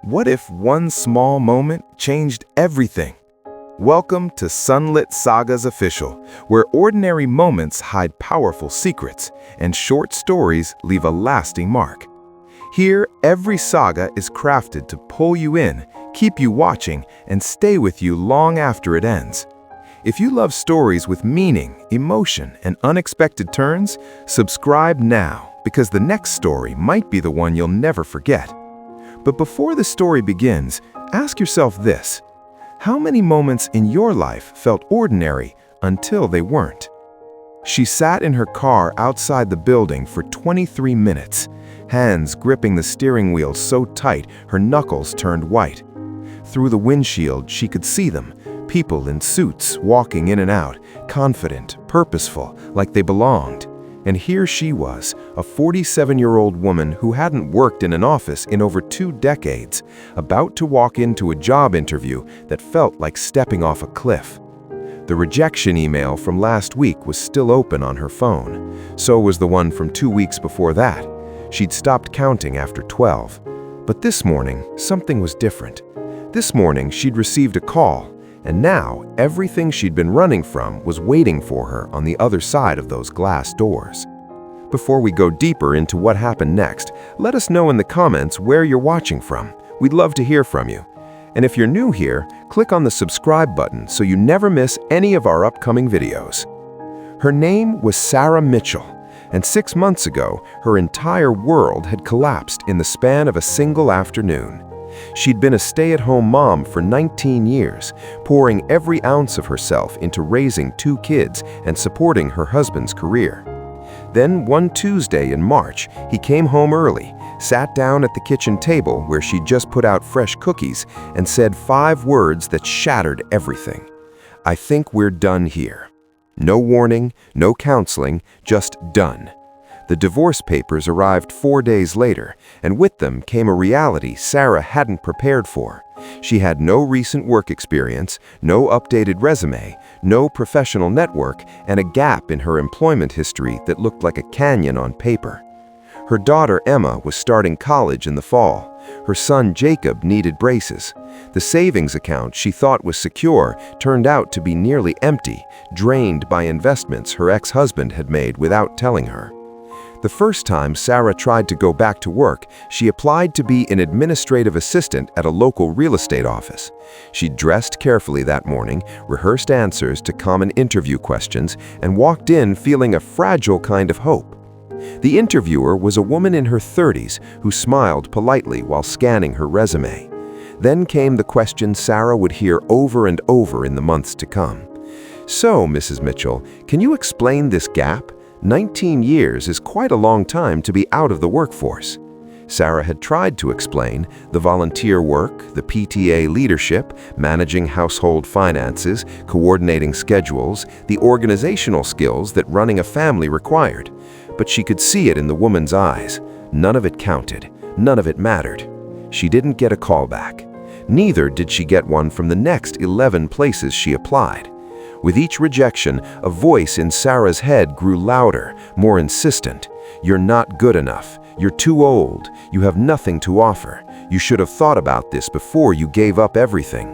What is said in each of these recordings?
What if one small moment changed everything? Welcome to Sunlit Sagas Official, where ordinary moments hide powerful secrets and short stories leave a lasting mark. Here, every saga is crafted to pull you in, keep you watching, and stay with you long after it ends. If you love stories with meaning, emotion, and unexpected turns, subscribe now, because the next story might be the one you'll never forget. But before the story begins, ask yourself this: how many moments in your life felt ordinary until they weren't? She sat in her car outside the building for 23 minutes, hands gripping the steering wheel so tight her knuckles turned white. Through the windshield, she could see them, people in suits walking in and out, confident, purposeful, like they belonged. And here she was, a 47-year-old woman who hadn't worked in an office in over 2 decades, about to walk into a job interview that felt like stepping off a cliff. The rejection email from last week was still open on her phone. So was the one from 2 weeks before that. She'd stopped counting after 12. But this morning, something was different. This morning, she'd received a call, and now everything she'd been running from was waiting for her on the other side of those glass doors. Before we go deeper into what happened next, let us know in the comments where you're watching from. We'd love to hear from you. And if you're new here, click on the subscribe button so you never miss any of our upcoming videos. Her name was Sarah Mitchell, and 6 months ago, her entire world had collapsed in the span of a single afternoon. She'd been a stay-at-home mom for 19 years, pouring every ounce of herself into raising 2 kids and supporting her husband's career. Then one Tuesday in March, he came home early, sat down at the kitchen table where she'd just put out fresh cookies, and said 5 words that shattered everything. "I think we're done here." No warning, no counseling, just done. The divorce papers arrived 4 days later, and with them came a reality Sarah hadn't prepared for. She had no recent work experience, no updated resume, no professional network, and a gap in her employment history that looked like a canyon on paper. Her daughter Emma was starting college in the fall. Her son Jacob needed braces. The savings account she thought was secure turned out to be nearly empty, drained by investments her ex-husband had made without telling her. The first time Sarah tried to go back to work, she applied to be an administrative assistant at a local real estate office. She dressed carefully that morning, rehearsed answers to common interview questions, and walked in feeling a fragile kind of hope. The interviewer was a woman in her 30s who smiled politely while scanning her resume. Then came the question Sarah would hear over and over in the months to come. "So, Mrs. Mitchell, can you explain this gap? 19 years is quite a long time to be out of the workforce." Sarah had tried to explain the volunteer work, the PTA leadership, managing household finances, coordinating schedules, the organizational skills that running a family required. But she could see it in the woman's eyes. None of it counted. None of it mattered. She didn't get a call back. Neither did she get one from the next 11 places she applied. With each rejection, a voice in Sarah's head grew louder, more insistent. "You're not good enough. You're too old. You have nothing to offer. You should have thought about this before you gave up everything."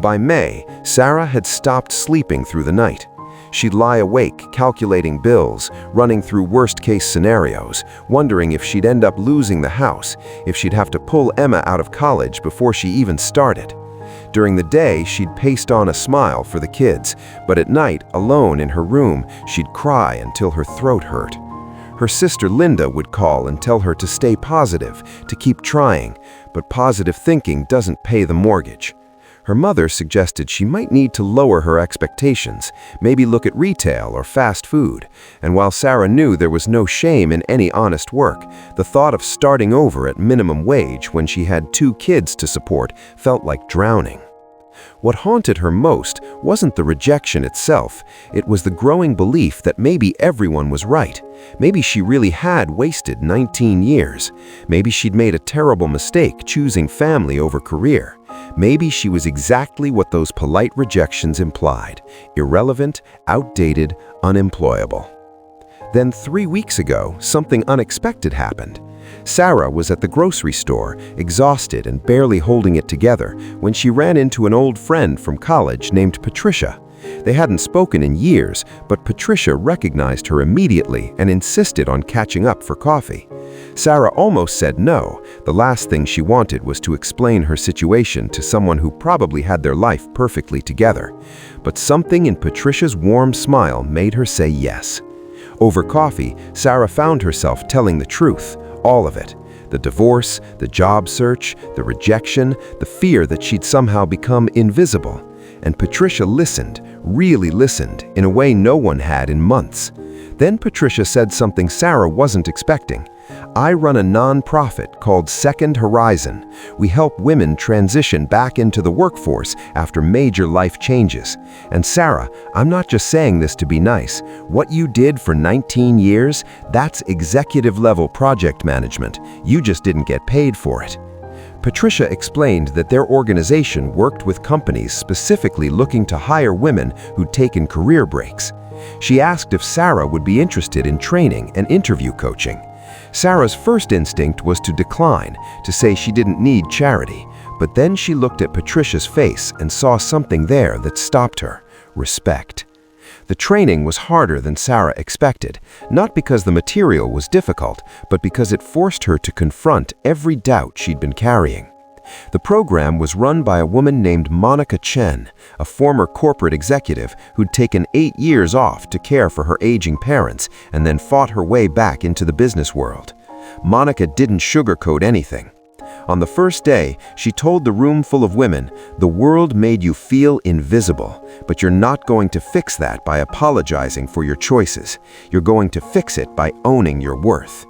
By May, Sarah had stopped sleeping through the night. She'd lie awake, calculating bills, running through worst-case scenarios, wondering if she'd end up losing the house, if she'd have to pull Emma out of college before she even started. During the day, she'd paste on a smile for the kids, but at night, alone in her room, she'd cry until her throat hurt. Her sister Linda would call and tell her to stay positive, to keep trying, but positive thinking doesn't pay the mortgage. Her mother suggested she might need to lower her expectations, maybe look at retail or fast food. And while Sarah knew there was no shame in any honest work, the thought of starting over at minimum wage when she had 2 kids to support felt like drowning. What haunted her most wasn't the rejection itself, it was the growing belief that maybe everyone was right. Maybe she really had wasted 19 years. Maybe she'd made a terrible mistake choosing family over career. Maybe she was exactly what those polite rejections implied: irrelevant, outdated, unemployable. Then 3 weeks ago, something unexpected happened. Sarah was at the grocery store, exhausted and barely holding it together, when she ran into an old friend from college named Patricia. They hadn't spoken in years, but Patricia recognized her immediately and insisted on catching up for coffee. Sarah almost said no. The last thing she wanted was to explain her situation to someone who probably had their life perfectly together. But something in Patricia's warm smile made her say yes. Over coffee, Sarah found herself telling the truth, all of it. The divorce, the job search, the rejection, the fear that she'd somehow become invisible. And Patricia listened, really listened, in a way no one had in months. Then Patricia said something Sarah wasn't expecting. "I run a nonprofit called Second Horizon. We help women transition back into the workforce after major life changes. And Sarah, I'm not just saying this to be nice. What you did for 19 years, that's executive-level project management. You just didn't get paid for it." Patricia explained that their organization worked with companies specifically looking to hire women who'd taken career breaks. She asked if Sarah would be interested in training and interview coaching. Sarah's first instinct was to decline, to say she didn't need charity, but then she looked at Patricia's face and saw something there that stopped her: respect. The training was harder than Sarah expected, not because the material was difficult, but because it forced her to confront every doubt she'd been carrying. The program was run by a woman named Monica Chen, a former corporate executive who'd taken 8 years off to care for her aging parents and then fought her way back into the business world. Monica didn't sugarcoat anything. On the first day, she told the room full of women, "The world made you feel invisible, but you're not going to fix that by apologizing for your choices. You're going to fix it by owning your worth."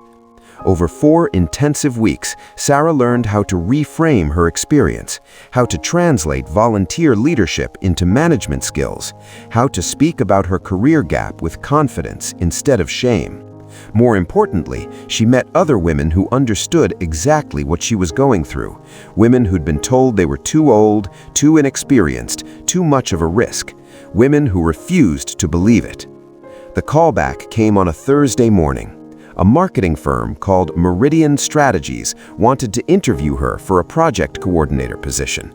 Over 4 intensive weeks, Sarah learned how to reframe her experience, how to translate volunteer leadership into management skills, how to speak about her career gap with confidence instead of shame. More importantly, she met other women who understood exactly what she was going through, women who'd been told they were too old, too inexperienced, too much of a risk, women who refused to believe it. The callback came on a Thursday morning. A marketing firm called Meridian Strategies wanted to interview her for a project coordinator position.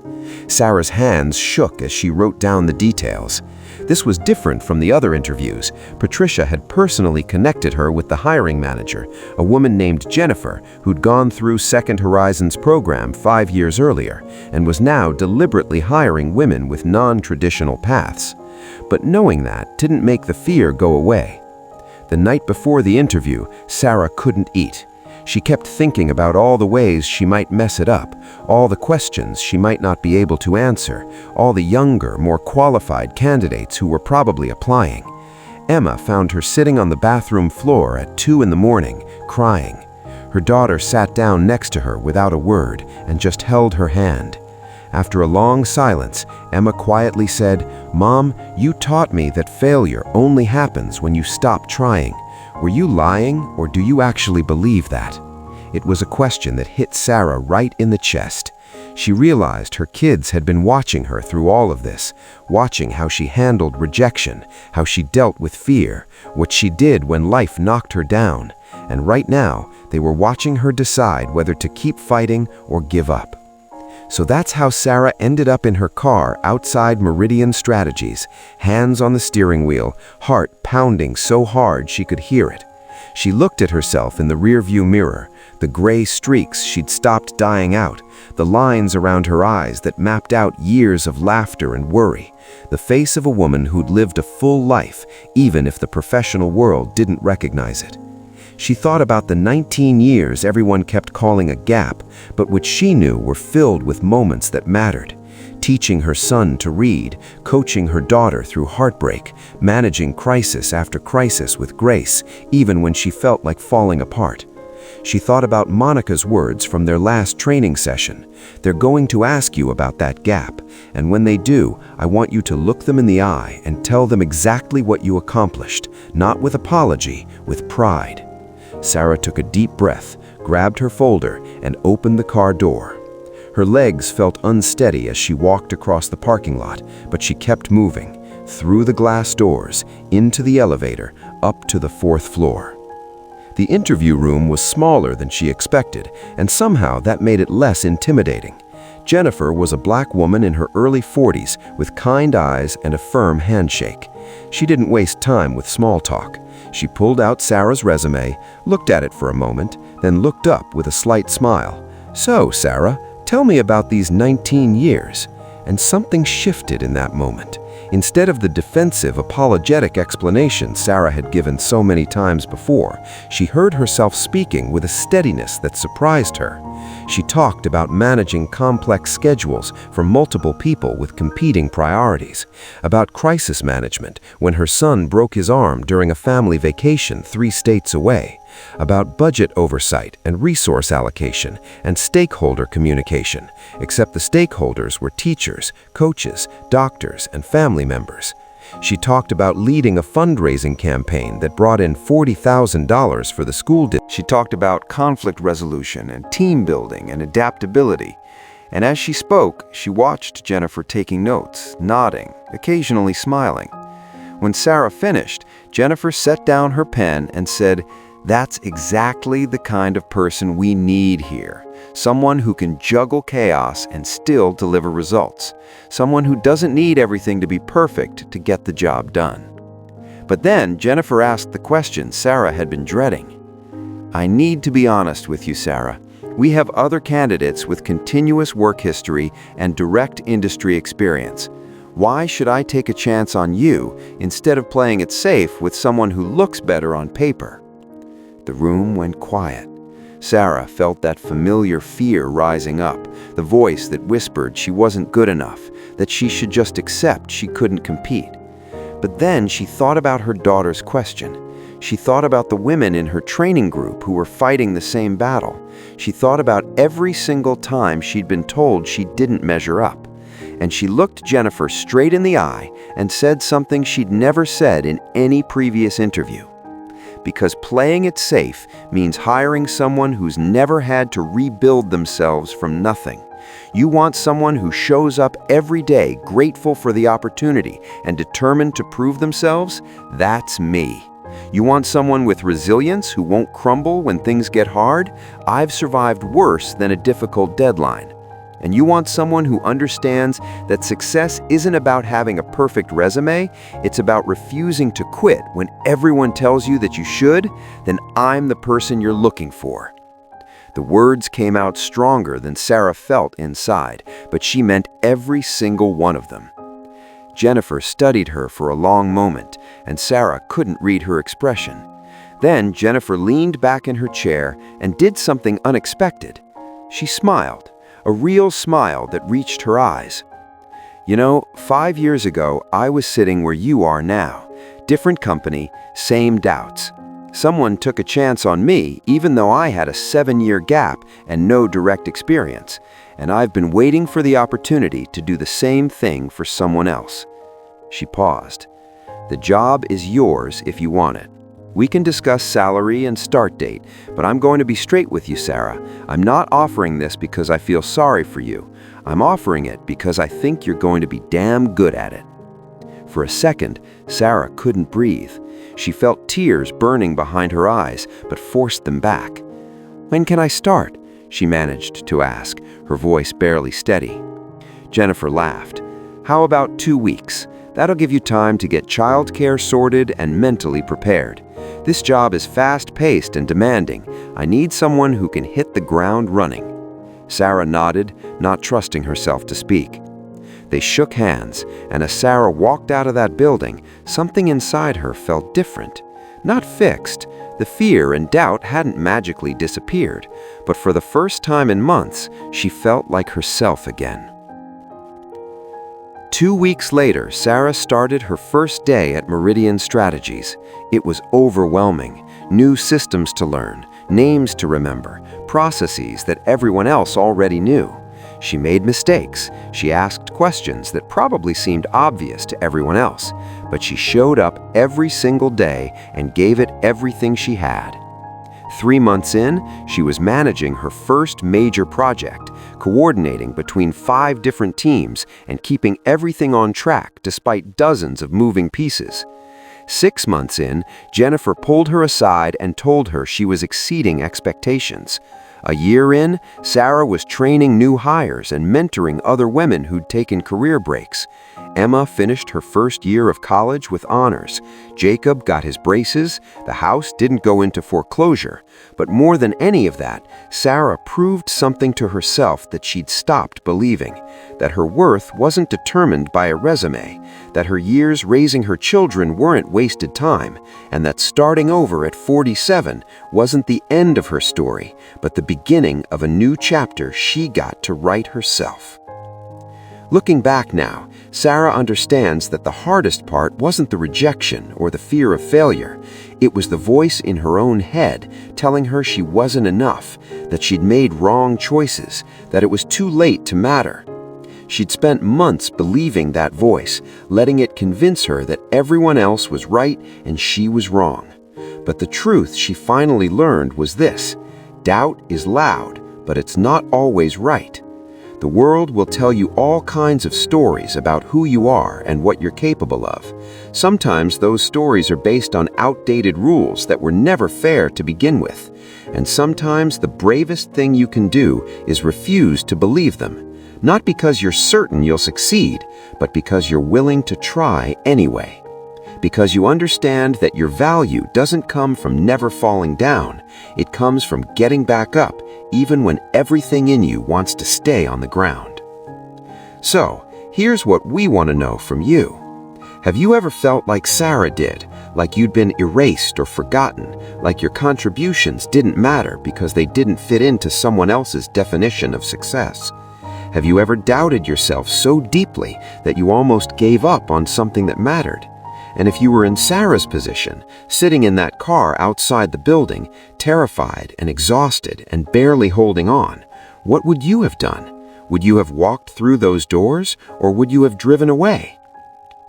Sarah's hands shook as she wrote down the details. This was different from the other interviews. Patricia had personally connected her with the hiring manager, a woman named Jennifer, who'd gone through Second Horizon's program 5 years earlier and was now deliberately hiring women with non-traditional paths. But knowing that didn't make the fear go away. The night before the interview, Sarah couldn't eat. She kept thinking about all the ways she might mess it up, all the questions she might not be able to answer, all the younger, more qualified candidates who were probably applying. Emma found her sitting on the bathroom floor at 2 in the morning, crying. Her daughter sat down next to her without a word and just held her hand. After a long silence, Emma quietly said, "Mom, you taught me that failure only happens when you stop trying. Were you lying, or do you actually believe that?" It was a question that hit Sarah right in the chest. She realized her kids had been watching her through all of this, watching how she handled rejection, how she dealt with fear, what she did when life knocked her down. And right now, they were watching her decide whether to keep fighting or give up. So that's how Sarah ended up in her car outside Meridian Strategies, hands on the steering wheel, heart pounding so hard she could hear it. She looked at herself in the rearview mirror, the gray streaks she'd stopped dying out, the lines around her eyes that mapped out years of laughter and worry, the face of a woman who'd lived a full life, even if the professional world didn't recognize it. She thought about the 19 years everyone kept calling a gap, but which she knew were filled with moments that mattered. Teaching her son to read, coaching her daughter through heartbreak, managing crisis after crisis with grace, even when she felt like falling apart. She thought about Monica's words from their last training session. "They're going to ask you about that gap, and when they do, I want you to look them in the eye and tell them exactly what you accomplished, not with apology, with pride." Sarah took a deep breath, grabbed her folder, and opened the car door. Her legs felt unsteady as she walked across the parking lot, but she kept moving, through the glass doors, into the elevator, up to the 4th floor. The interview room was smaller than she expected, and somehow that made it less intimidating. Jennifer was a black woman in her early 40s with kind eyes and a firm handshake. She didn't waste time with small talk. She pulled out Sarah's resume, looked at it for a moment, then looked up with a slight smile. "So, Sarah, tell me about these 19 years." And something shifted in that moment. Instead of the defensive, apologetic explanation Sarah had given so many times before, she heard herself speaking with a steadiness that surprised her. She talked about managing complex schedules for multiple people with competing priorities, about crisis management when her son broke his arm during a family vacation 3 states away, about budget oversight and resource allocation and stakeholder communication, except the stakeholders were teachers, coaches, doctors, and family members. She talked about leading a fundraising campaign that brought in $40,000 for the school. She talked about conflict resolution and team building and adaptability. And as she spoke, she watched Jennifer taking notes, nodding, occasionally smiling. When Sarah finished, Jennifer set down her pen and said, "That's exactly the kind of person we need here. Someone who can juggle chaos and still deliver results. Someone who doesn't need everything to be perfect to get the job done." But then Jennifer asked the question Sarah had been dreading. "I need to be honest with you, Sarah. We have other candidates with continuous work history and direct industry experience. Why should I take a chance on you instead of playing it safe with someone who looks better on paper?" The room went quiet. Sarah felt that familiar fear rising up, the voice that whispered she wasn't good enough, that she should just accept she couldn't compete. But then she thought about her daughter's question. She thought about the women in her training group who were fighting the same battle. She thought about every single time she'd been told she didn't measure up. And she looked Jennifer straight in the eye and said something she'd never said in any previous interview. Because playing it safe means hiring someone who's never had to rebuild themselves from nothing. You want someone who shows up every day grateful for the opportunity and determined to prove themselves? That's me. You want someone with resilience who won't crumble when things get hard? I've survived worse than a difficult deadline. And you want someone who understands that success isn't about having a perfect resume, it's about refusing to quit when everyone tells you that you should? Then I'm the person you're looking for. The words came out stronger than Sarah felt inside, but she meant every single one of them. Jennifer studied her for a long moment, and Sarah couldn't read her expression. Then Jennifer leaned back in her chair and did something unexpected. She smiled. A real smile that reached her eyes. "You know, 5 years ago, I was sitting where you are now. Different company, same doubts. Someone took a chance on me, even though I had a 7-year gap and no direct experience. And I've been waiting for the opportunity to do the same thing for someone else." She paused. "The job is yours if you want it. We can discuss salary and start date, but I'm going to be straight with you, Sarah. I'm not offering this because I feel sorry for you. I'm offering it because I think you're going to be damn good at it." For a second, Sarah couldn't breathe. She felt tears burning behind her eyes, but forced them back. "When can I start?" she managed to ask, her voice barely steady. Jennifer laughed. "How about 2 weeks? That'll give you time to get childcare sorted and mentally prepared. This job is fast-paced and demanding. I need someone who can hit the ground running." Sarah nodded, not trusting herself to speak. They shook hands, and as Sarah walked out of that building, something inside her felt different. Not fixed. The fear and doubt hadn't magically disappeared, but for the first time in months, she felt like herself again. 2 weeks later, Sarah started her first day at Meridian Strategies. It was overwhelming. New systems to learn, names to remember, processes that everyone else already knew. She made mistakes. She asked questions that probably seemed obvious to everyone else, but she showed up every single day and gave it everything she had. 3 months in, she was managing her first major project, coordinating between 5 different teams and keeping everything on track despite dozens of moving pieces. 6 months in, Jennifer pulled her aside and told her she was exceeding expectations. A year in, Sarah was training new hires and mentoring other women who'd taken career breaks. Emma finished her first year of college with honors. Jacob got his braces. The house didn't go into foreclosure. But more than any of that, Sarah proved something to herself that she'd stopped believing. That her worth wasn't determined by a resume. That her years raising her children weren't wasted time. And that starting over at 47 wasn't the end of her story, but the beginning of a new chapter she got to write herself. Looking back now, Sarah understands that the hardest part wasn't the rejection or the fear of failure. It was the voice in her own head telling her she wasn't enough, that she'd made wrong choices, that it was too late to matter. She'd spent months believing that voice, letting it convince her that everyone else was right and she was wrong. But the truth she finally learned was this: doubt is loud, but it's not always right. The world will tell you all kinds of stories about who you are and what you're capable of. Sometimes those stories are based on outdated rules that were never fair to begin with. And sometimes the bravest thing you can do is refuse to believe them. Not because you're certain you'll succeed, but because you're willing to try anyway. Because you understand that your value doesn't come from never falling down. It comes from getting back up, even when everything in you wants to stay on the ground. So, here's what we want to know from you. Have you ever felt like Sarah did, like you'd been erased or forgotten, like your contributions didn't matter because they didn't fit into someone else's definition of success? Have you ever doubted yourself so deeply that you almost gave up on something that mattered? And if you were in Sarah's position, sitting in that car outside the building, terrified and exhausted and barely holding on, what would you have done? Would you have walked through those doors, or would you have driven away?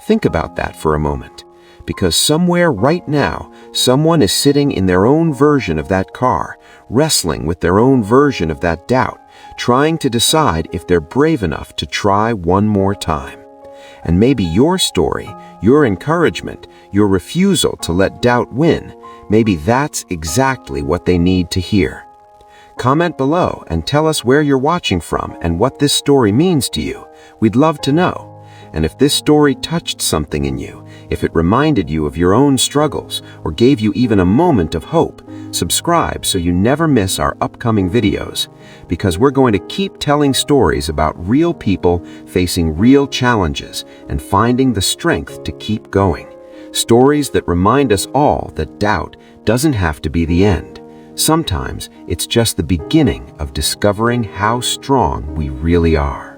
Think about that for a moment, because somewhere right now, someone is sitting in their own version of that car, wrestling with their own version of that doubt, trying to decide if they're brave enough to try one more time. And maybe your story, your encouragement, your refusal to let doubt win, maybe that's exactly what they need to hear. Comment below and tell us where you're watching from and what this story means to you. We'd love to know. And if this story touched something in you, if it reminded you of your own struggles or gave you even a moment of hope, subscribe so you never miss our upcoming videos. Because we're going to keep telling stories about real people facing real challenges and finding the strength to keep going. Stories that remind us all that doubt doesn't have to be the end. Sometimes it's just the beginning of discovering how strong we really are.